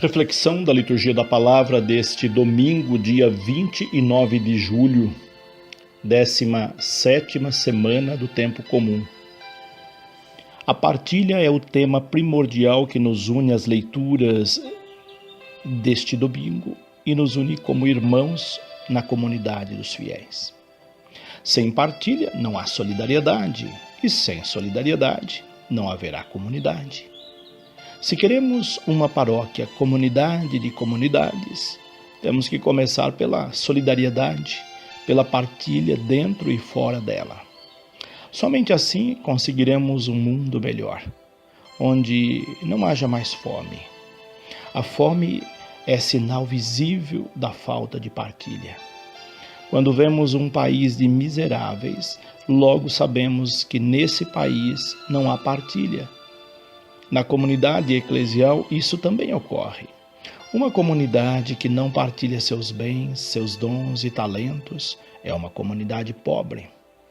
Reflexão da liturgia da palavra deste domingo, dia 29 de julho, 17ª semana do tempo comum. A partilha é o tema primordial que nos une às leituras deste domingo e nos une como irmãos na comunidade dos fiéis. Sem partilha não há solidariedade e sem solidariedade não haverá comunidade. Se queremos uma paróquia comunidade de comunidades, temos que começar pela solidariedade, pela partilha dentro e fora dela. Somente assim conseguiremos um mundo melhor, onde não haja mais fome. A fome é sinal visível da falta de partilha. Quando vemos um país de miseráveis, logo sabemos que nesse país não há partilha. Na comunidade eclesial, isso também ocorre. Uma comunidade que não partilha seus bens, seus dons e talentos é uma comunidade pobre.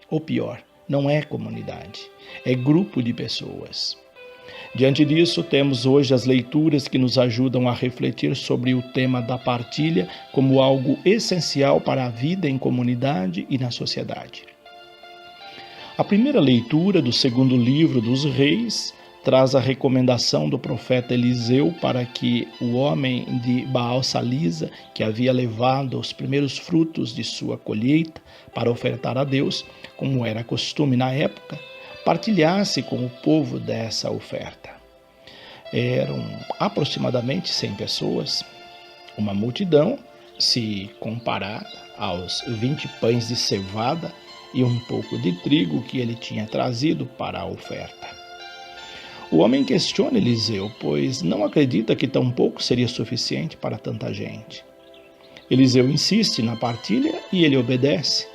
Ou pior, não é comunidade, é grupo de pessoas. Diante disso, temos hoje as leituras que nos ajudam a refletir sobre o tema da partilha como algo essencial para a vida em comunidade e na sociedade. A primeira leitura do segundo livro dos Reis traz a recomendação do profeta Eliseu para que o homem de Baal-Salisa, que havia levado os primeiros frutos de sua colheita para ofertar a Deus, como era costume na época, partilhasse com o povo dessa oferta. Eram aproximadamente 100 pessoas, uma multidão, se comparada aos 20 pães de cevada e um pouco de trigo que ele tinha trazido para a oferta. O homem questiona Eliseu, pois não acredita que tão pouco seria suficiente para tanta gente. Eliseu insiste na partilha e ele obedece.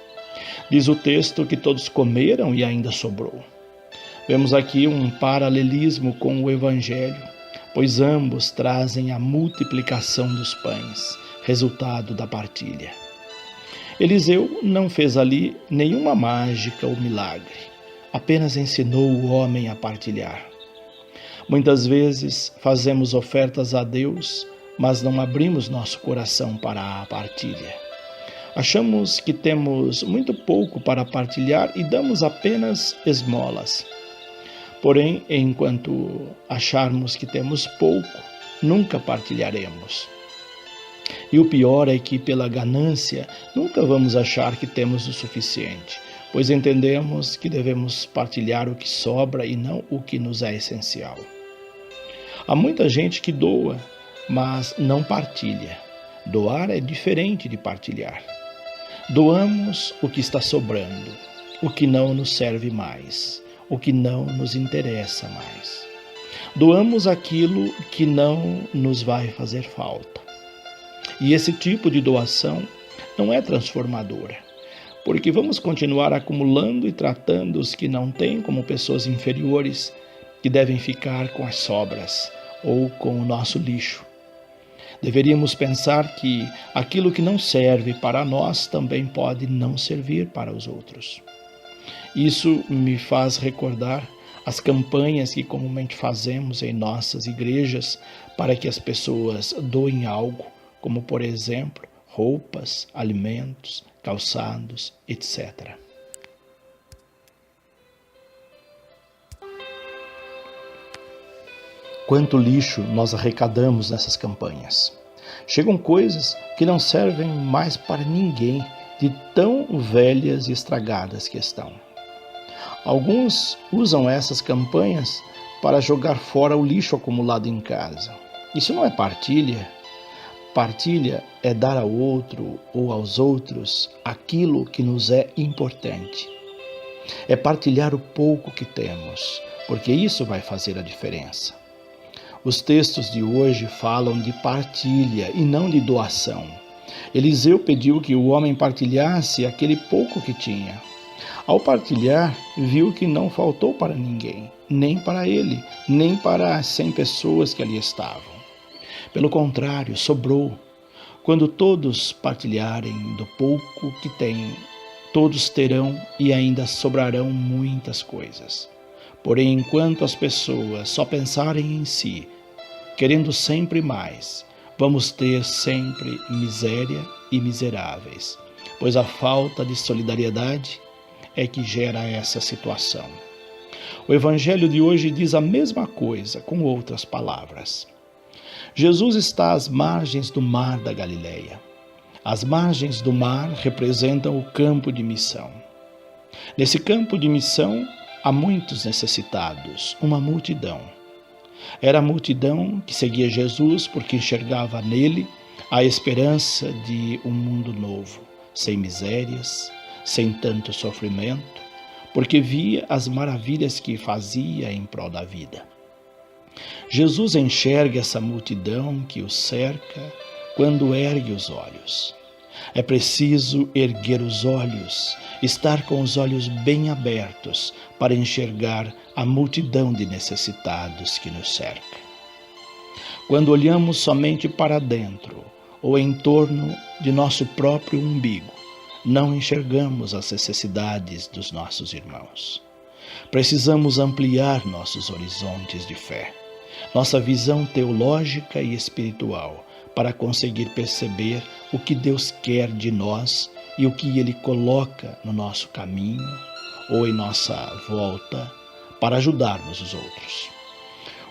Diz o texto que todos comeram e ainda sobrou. Vemos aqui um paralelismo com o Evangelho, pois ambos trazem a multiplicação dos pães, resultado da partilha. Eliseu não fez ali nenhuma mágica ou milagre, apenas ensinou o homem a partilhar. Muitas vezes fazemos ofertas a Deus, mas não abrimos nosso coração para a partilha. Achamos que temos muito pouco para partilhar e damos apenas esmolas. Porém, enquanto acharmos que temos pouco, nunca partilharemos. E o pior é que, pela ganância, nunca vamos achar que temos o suficiente, pois entendemos que devemos partilhar o que sobra e não o que nos é essencial. Há muita gente que doa, mas não partilha. Doar é diferente de partilhar. Doamos o que está sobrando, o que não nos serve mais, o que não nos interessa mais. Doamos aquilo que não nos vai fazer falta. E esse tipo de doação não é transformadora, porque vamos continuar acumulando e tratando os que não têm como pessoas inferiores, que devem ficar com as sobras ou com o nosso lixo. Deveríamos pensar que aquilo que não serve para nós também pode não servir para os outros. Isso me faz recordar as campanhas que comumente fazemos em nossas igrejas para que as pessoas doem algo, como por exemplo, roupas, alimentos, calçados, etc. Quanto lixo nós arrecadamos nessas campanhas. Chegam coisas que não servem mais para ninguém, de tão velhas e estragadas que estão. Alguns usam essas campanhas para jogar fora o lixo acumulado em casa. Isso não é partilha. Partilha é dar ao outro ou aos outros aquilo que nos é importante. É partilhar o pouco que temos, porque isso vai fazer a diferença. Os textos de hoje falam de partilha e não de doação. Eliseu pediu que o homem partilhasse aquele pouco que tinha. Ao partilhar, viu que não faltou para ninguém, nem para ele, nem para as 100 pessoas que ali estavam. Pelo contrário, sobrou. Quando todos partilharem do pouco que têm, todos terão e ainda sobrarão muitas coisas. Porém, enquanto as pessoas só pensarem em si, querendo sempre mais, vamos ter sempre miséria e miseráveis, pois a falta de solidariedade é que gera essa situação. O Evangelho de hoje diz a mesma coisa, com outras palavras. Jesus está às margens do mar da Galileia. As margens do mar representam o campo de missão. Nesse campo de missão, há muitos necessitados, uma multidão. Era a multidão que seguia Jesus porque enxergava nele a esperança de um mundo novo, sem misérias, sem tanto sofrimento, porque via as maravilhas que fazia em prol da vida. Jesus enxerga essa multidão que o cerca quando ergue os olhos. É preciso erguer os olhos, estar com os olhos bem abertos para enxergar a multidão de necessitados que nos cerca. Quando olhamos somente para dentro ou em torno de nosso próprio umbigo, não enxergamos as necessidades dos nossos irmãos. Precisamos ampliar nossos horizontes de fé, nossa visão teológica e espiritual, para conseguir perceber o que Deus quer de nós e o que Ele coloca no nosso caminho ou em nossa volta para ajudarmos os outros.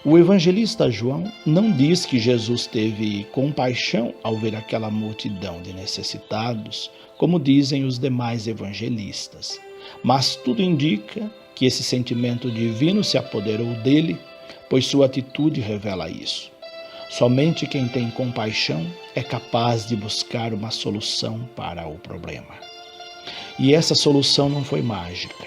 O evangelista João não diz que Jesus teve compaixão ao ver aquela multidão de necessitados, como dizem os demais evangelistas, mas tudo indica que esse sentimento divino se apoderou dele, pois sua atitude revela isso. Somente quem tem compaixão é capaz de buscar uma solução para o problema. E essa solução não foi mágica.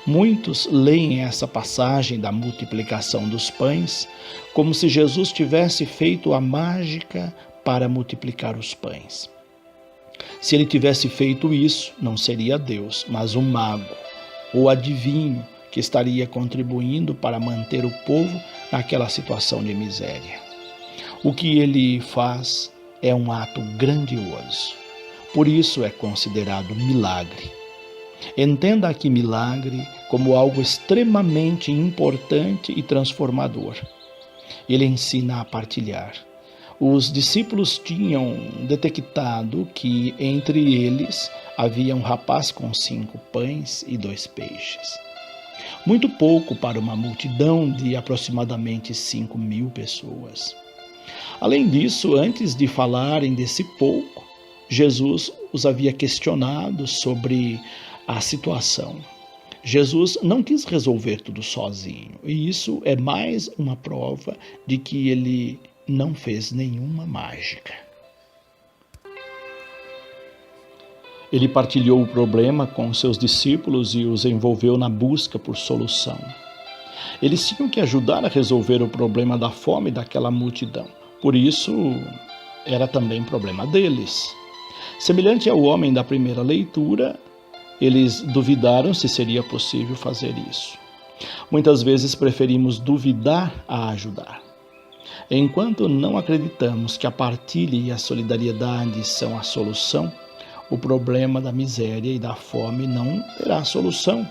Muitos leem essa passagem da multiplicação dos pães como se Jesus tivesse feito a mágica para multiplicar os pães. Se ele tivesse feito isso, não seria Deus, mas um mago ou adivinho que estaria contribuindo para manter o povo naquela situação de miséria. O que ele faz é um ato grandioso. Por isso é considerado milagre. Entenda aqui milagre como algo extremamente importante e transformador. Ele ensina a partilhar. Os discípulos tinham detectado que entre eles havia um rapaz com 5 pães e 2 peixes. Muito pouco para uma multidão de aproximadamente 5.000 pessoas. Além disso, antes de falarem desse pouco, Jesus os havia questionado sobre a situação. Jesus não quis resolver tudo sozinho, e isso é mais uma prova de que ele não fez nenhuma mágica. Ele partilhou o problema com seus discípulos e os envolveu na busca por solução. Eles tinham que ajudar a resolver o problema da fome daquela multidão. Por isso, era também problema deles. Semelhante ao homem da primeira leitura, eles duvidaram se seria possível fazer isso. Muitas vezes preferimos duvidar a ajudar. Enquanto não acreditamos que a partilha e a solidariedade são a solução, o problema da miséria e da fome não terá solução.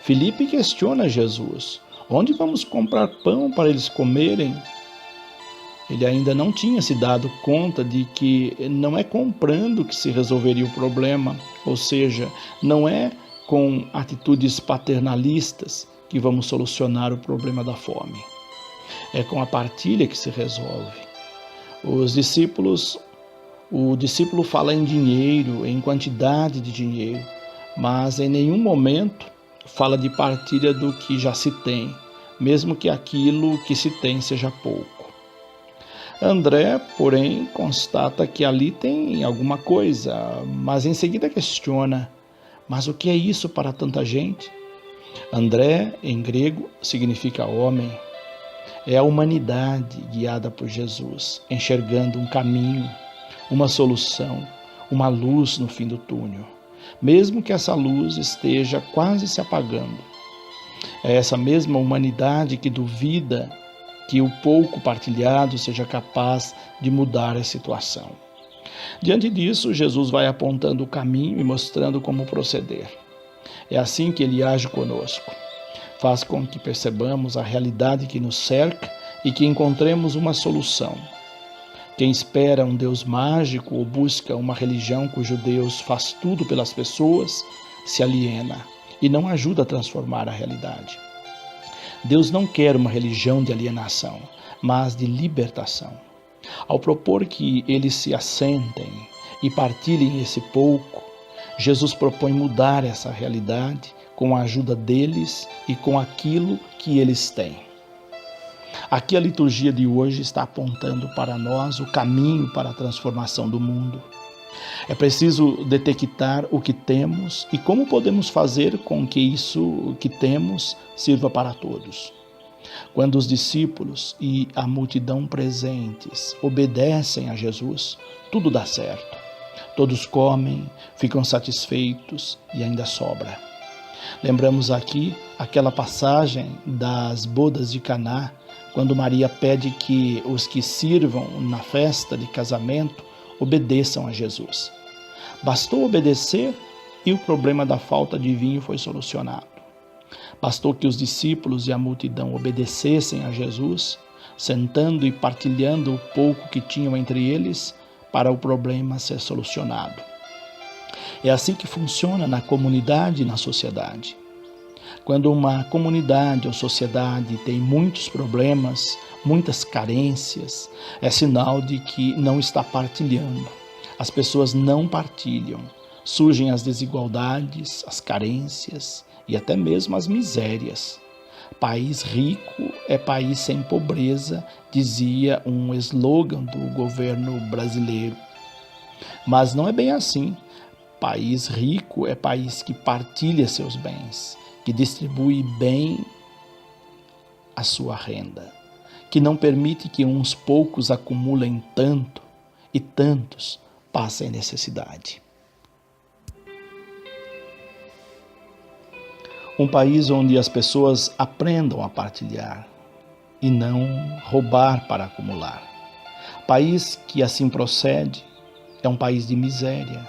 Filipe questiona Jesus: onde vamos comprar pão para eles comerem? Ele ainda não tinha se dado conta de que não é comprando que se resolveria o problema, ou seja, não é com atitudes paternalistas que vamos solucionar o problema da fome. É com a partilha que se resolve. O discípulo fala em dinheiro, em quantidade de dinheiro, mas em nenhum momento fala de partilha do que já se tem, mesmo que aquilo que se tem seja pouco. André, porém, constata que ali tem alguma coisa, mas em seguida questiona: mas o que é isso para tanta gente? André, em grego, significa homem. É a humanidade guiada por Jesus, enxergando um caminho, uma solução, uma luz no fim do túnel, mesmo que essa luz esteja quase se apagando. É essa mesma humanidade que duvida que o pouco partilhado seja capaz de mudar a situação. Diante disso, Jesus vai apontando o caminho e mostrando como proceder. É assim que ele age conosco. Faz com que percebamos a realidade que nos cerca e que encontremos uma solução. Quem espera um Deus mágico ou busca uma religião cujo Deus faz tudo pelas pessoas, se aliena e não ajuda a transformar a realidade. Deus não quer uma religião de alienação, mas de libertação. Ao propor que eles se assentem e partilhem esse pouco, Jesus propõe mudar essa realidade com a ajuda deles e com aquilo que eles têm. Aqui a liturgia de hoje está apontando para nós o caminho para a transformação do mundo. É preciso detectar o que temos e como podemos fazer com que isso que temos sirva para todos. Quando os discípulos e a multidão presentes obedecem a Jesus, tudo dá certo. Todos comem, ficam satisfeitos e ainda sobra. Lembramos aqui aquela passagem das bodas de Caná, quando Maria pede que os que sirvam na festa de casamento obedeçam a Jesus. Bastou obedecer e o problema da falta de vinho foi solucionado. Bastou que os discípulos e a multidão obedecessem a Jesus, sentando e partilhando o pouco que tinham entre eles, para o problema ser solucionado. É assim que funciona na comunidade e na sociedade. Quando uma comunidade ou sociedade tem muitos problemas, muitas carências, é sinal de que não está partilhando. As pessoas não partilham. Surgem as desigualdades, as carências e até mesmo as misérias. País rico é país sem pobreza, dizia um slogan do governo brasileiro. Mas não é bem assim. País rico é país que partilha seus bens, que distribui bem a sua renda, que não permite que uns poucos acumulem tanto e tantos passem necessidade. Um país onde as pessoas aprendam a partilhar e não roubar para acumular. País que assim procede é um país de miséria,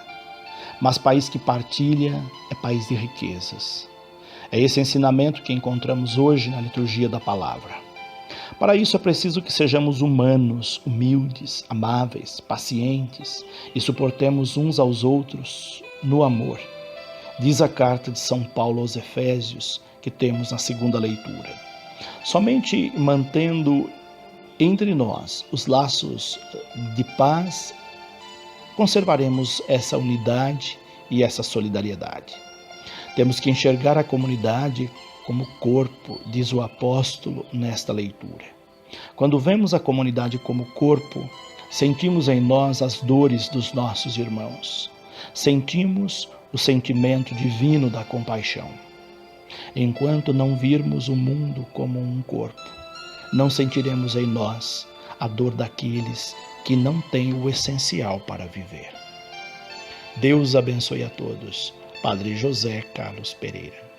mas país que partilha é país de riquezas. É esse ensinamento que encontramos hoje na liturgia da palavra. Para isso é preciso que sejamos humanos, humildes, amáveis, pacientes e suportemos uns aos outros no amor. Diz a carta de São Paulo aos Efésios, que temos na segunda leitura. Somente mantendo entre nós os laços de paz, conservaremos essa unidade e essa solidariedade. Temos que enxergar a comunidade como corpo, diz o apóstolo nesta leitura. Quando vemos a comunidade como corpo, sentimos em nós as dores dos nossos irmãos. Sentimos o sentimento divino da compaixão. Enquanto não virmos o mundo como um corpo, não sentiremos em nós a dor daqueles que não têm o essencial para viver. Deus abençoe a todos. Padre José Carlos Pereira.